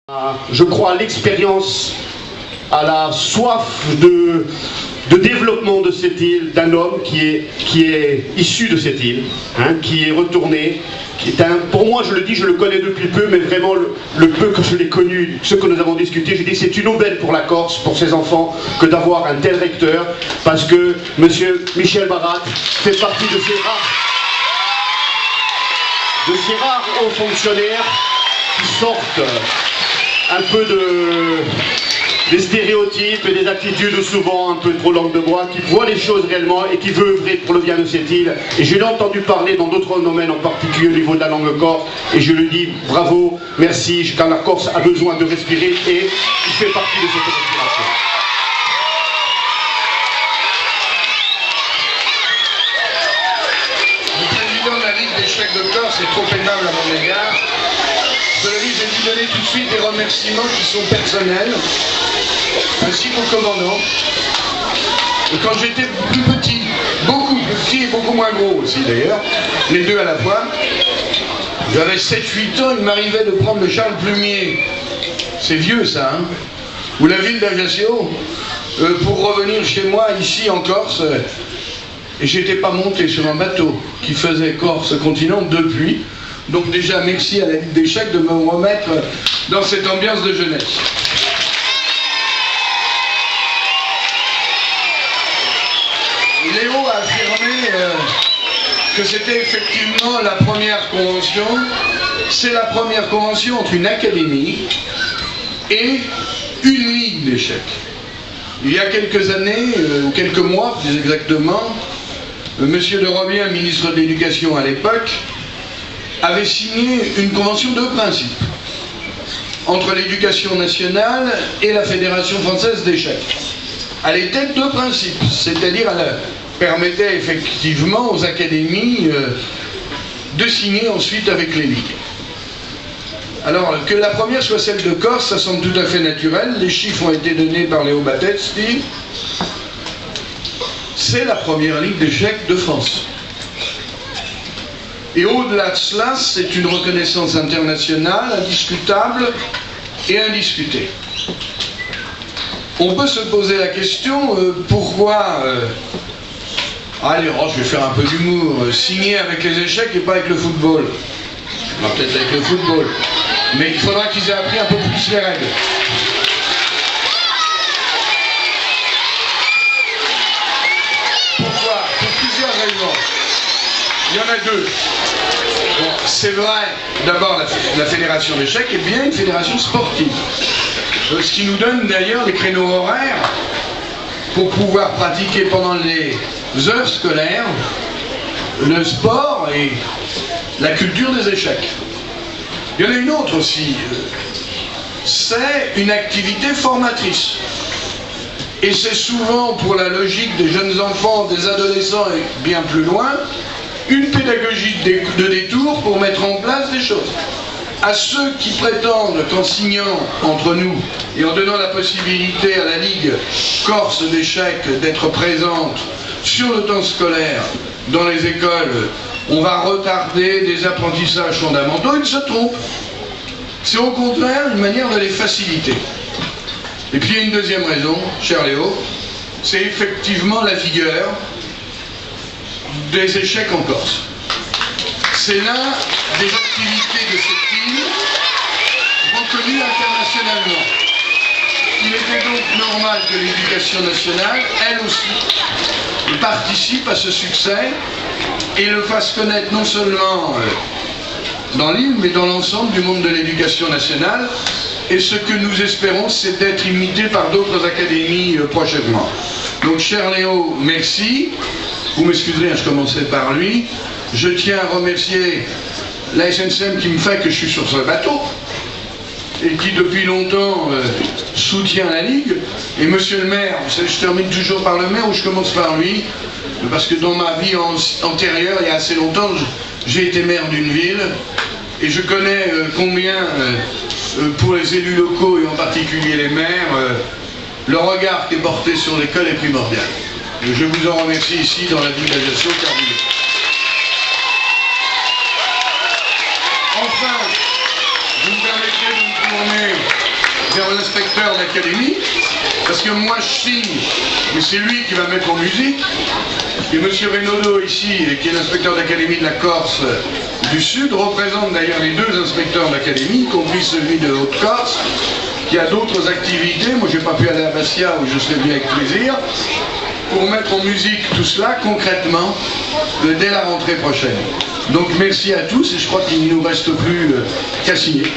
Je crois à l'expérience, à la soif de développement de cette île, d'un homme qui est issu de cette île, qui est retourné, pour moi, je le dis, je le connais depuis peu, mais vraiment le peu que je l'ai connu, ce que nous avons discuté, j'ai dit c'est une aubaine pour la Corse, pour ses enfants, que d'avoir un tel recteur, parce que M. Michel Barat fait partie de ces rares hauts fonctionnaires qui sortent un peu des stéréotypes et des attitudes souvent un peu trop langue de bois, qui voit les choses réellement et qui veut œuvrer pour le bien de cette île. Et je l'ai entendu parler dans d'autres domaines, en particulier au niveau de la langue corse, et je lui dis bravo, merci, car la Corse a besoin de respirer et il fait partie de cette respiration. Le président de la Ligue des chèques de Corse est trop aimable à mon égard. Je lui ai donné tout de suite des remerciements qui sont personnels, ainsi qu'au commandant. Et quand j'étais plus petit, beaucoup plus petit et beaucoup moins gros aussi d'ailleurs, les deux à la fois, j'avais 7-8 ans, il m'arrivait de prendre le Charles Plumier, c'est vieux ça, ou la ville d'Ajaccio, pour revenir chez moi ici en Corse, et j'étais pas monté sur un bateau qui faisait Corse-Continent depuis. Donc déjà, merci à la Ligue des chèques de me remettre dans cette ambiance de jeunesse. Léo a affirmé que c'était effectivement la première convention. C'est la première convention entre une académie et une ligue d'échecs. Il y a quelques années, ou quelques mois plus exactement, Monsieur de Robien, ministre de l'Éducation à l'époque, avait signé une convention de principe entre l'éducation nationale et la Fédération française d'échecs. Elle était de principe, c'est-à-dire elle permettait effectivement aux académies de signer ensuite avec les ligues. Alors que la première soit celle de Corse, ça semble tout à fait naturel, les chiffres ont été donnés par Léo Battesti. C'est la première ligue d'échecs de France. Et au-delà de cela, c'est une reconnaissance internationale, indiscutable et indiscutée. On peut se poser la question, pourquoi, allez, je vais faire un peu d'humour, signer avec les échecs et pas avec le football. Peut-être avec le football, mais il faudra qu'ils aient appris un peu plus les règles. Pourquoi? Pour plusieurs raisons. Il y en a deux. Bon, c'est vrai, d'abord, la fédération d'échecs est bien une fédération sportive. Ce qui nous donne d'ailleurs les créneaux horaires pour pouvoir pratiquer pendant les heures scolaires le sport et la culture des échecs. Il y en a une autre aussi. C'est une activité formatrice. Et c'est souvent, pour la logique des jeunes enfants, des adolescents et bien plus loin, une pédagogie de détour pour mettre en place des choses. À ceux qui prétendent qu'en signant entre nous et en donnant la possibilité à la Ligue Corse d'échecs d'être présente sur le temps scolaire dans les écoles, on va retarder des apprentissages fondamentaux, ils se trompent. C'est au contraire une manière de les faciliter. Et puis il y a une deuxième raison, cher Léo, c'est effectivement la vigueur des échecs en Corse. C'est l'un des activités de cette île reconnue internationalement. Il était donc normal que l'éducation nationale, elle aussi, participe à ce succès et le fasse connaître non seulement dans l'île, mais dans l'ensemble du monde de l'éducation nationale. Et ce que nous espérons, c'est d'être imité par d'autres académies prochainement. Donc, cher Léo, merci. Vous m'excuserez, je commencerai par lui. Je tiens à remercier la SNCM qui me fait que je suis sur ce bateau et qui depuis longtemps soutient la Ligue. Et monsieur le maire, vous savez, je termine toujours par le maire ou je commence par lui, parce que dans ma vie antérieure, il y a assez longtemps, j'ai été maire d'une ville et je connais combien, pour les élus locaux et en particulier les maires, le regard qui est porté sur l'école est primordial. Et je vous en remercie ici dans la ville d'Ajaccio, car vous l'êtes. Enfin, vous me permettrez de me tourner vers l'inspecteur d'académie, parce que moi je signe, mais c'est lui qui va mettre en musique. Et M. Renaudot ici, qui est l'inspecteur d'académie de la Corse du Sud, représente d'ailleurs les deux inspecteurs d'académie, y compris celui de Haute-Corse, qui a d'autres activités. Moi je n'ai pas pu aller à Bastia, où je serais venu avec plaisir, pour mettre en musique tout cela concrètement dès la rentrée prochaine. Donc merci à tous, et je crois qu'il ne nous reste plus qu'à signer.